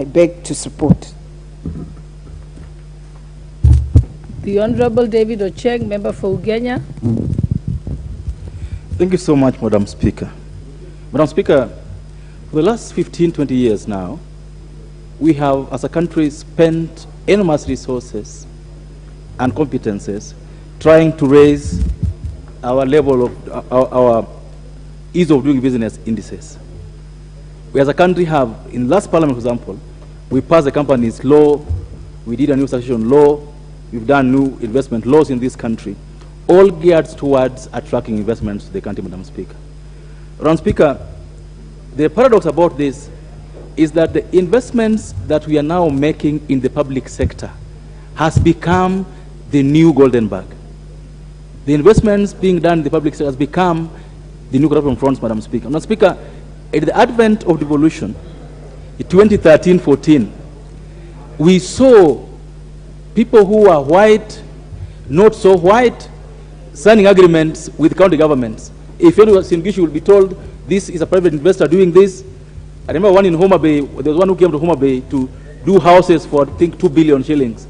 I beg to support. The Honorable David Ochieng, member for Ugenya. Thank you so much, Madam Speaker. Madam Speaker, for the last 15, 20 years now, we have, as a country, spent enormous resources and competences trying to raise our level of our ease of doing business indices. We as a country have, in last parliament, for example, we passed the companies law, we did a new succession law, we've done new investment laws in this country, all geared towards attracting investments to the country, Madam Speaker. Madam Speaker, the paradox about this is that the investments that we are now making in the public sector has become the new golden bag. The investments being done in the public sector has become the new corruption fronts, Madam Speaker. Madam Speaker, at the advent of devolution, in 2013-14, we saw people who are white, not so white, signing agreements with county governments. If anyone was in Gishu will be told, this is a private investor doing this. I remember one in Homa Bay, there was one who came to Homa Bay to do houses for, I think, 2 billion shillings.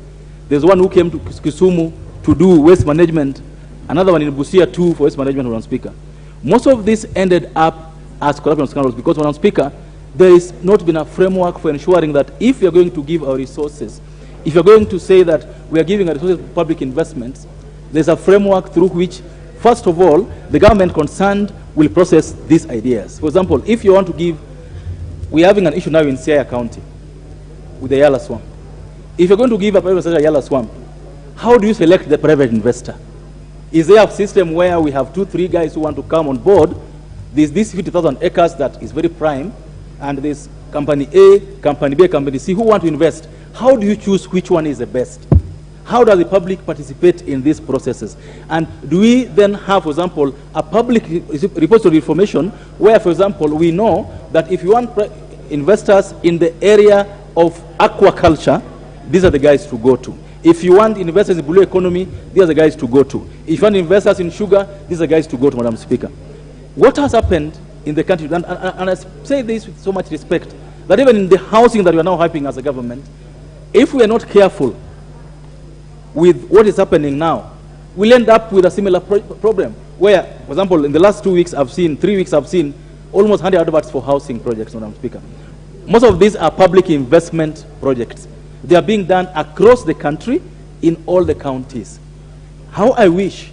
There's one who came to Kisumu to do waste management. Another one in Busia too for waste management, Madam Speaker. Most of this ended up as corruption scandals because, Madam Speaker, there has not been a framework for ensuring that if we are going to give our resources, if you're going to say that we are giving our resources to public investments, there's a framework through which, first of all, the government concerned will process these ideas. For example, if you want to give, we're having an issue now in Siaya County with the Yala Swamp. If you're going to give a private investor Yala Swamp, how do you select the private investor? Is there a system where we have 2, 3 guys who want to come on board? There's this 50,000 acres that is very prime, and there's company A, company B, company C who want to invest. How do you choose which one is the best? How does the public participate in these processes? And do we then have, for example, a public repository information where, for example, we know that if you want investors in the area of aquaculture, these are the guys to go to. If you want investors in blue economy, these are the guys to go to. If you want investors in sugar, these are the guys to go to, Madam Speaker. What has happened in the country, and I say this with so much respect, that even in the housing that we are now hyping as a government, if we are not careful with what is happening now, we'll end up with a similar problem where, for example, in the last 2 weeks, 3 weeks, I've seen almost 100 adverts for housing projects, Madam Speaker. Most of these are public investment projects. They are being done across the country in all the counties. How I wish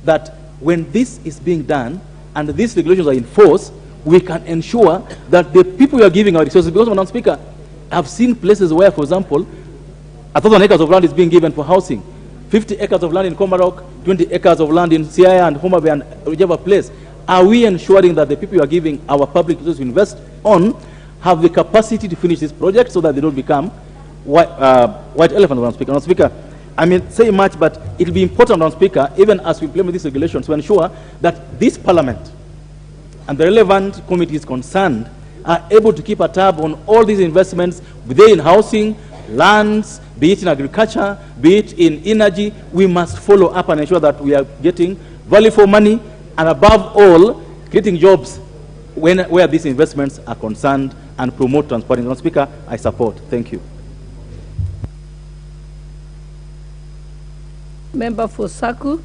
that when this is being done and these regulations are enforced, we can ensure that the people we are giving our resources, because, Madam Speaker, I've seen places where, for example, 1,000 acres of land is being given for housing, 50 acres of land in Komarok, 20 acres of land in Siaya and Homa Bay and whichever place. Are we ensuring that the people we are giving our public resources to invest on have the capacity to finish this project so that they don't become white elephants, Madam Speaker? Madam Speaker, I mean, say much, but it will be important, Madam Speaker, even as we implement these regulations, to ensure that this Parliament and the relevant committees concerned are able to keep a tab on all these investments, be they in housing, lands, be it in agriculture, be it in energy. We must follow up and ensure that we are getting value for money, and above all, creating jobs where these investments are concerned, and promote transparency. Madam Speaker, I support. Thank you. Member for Zako.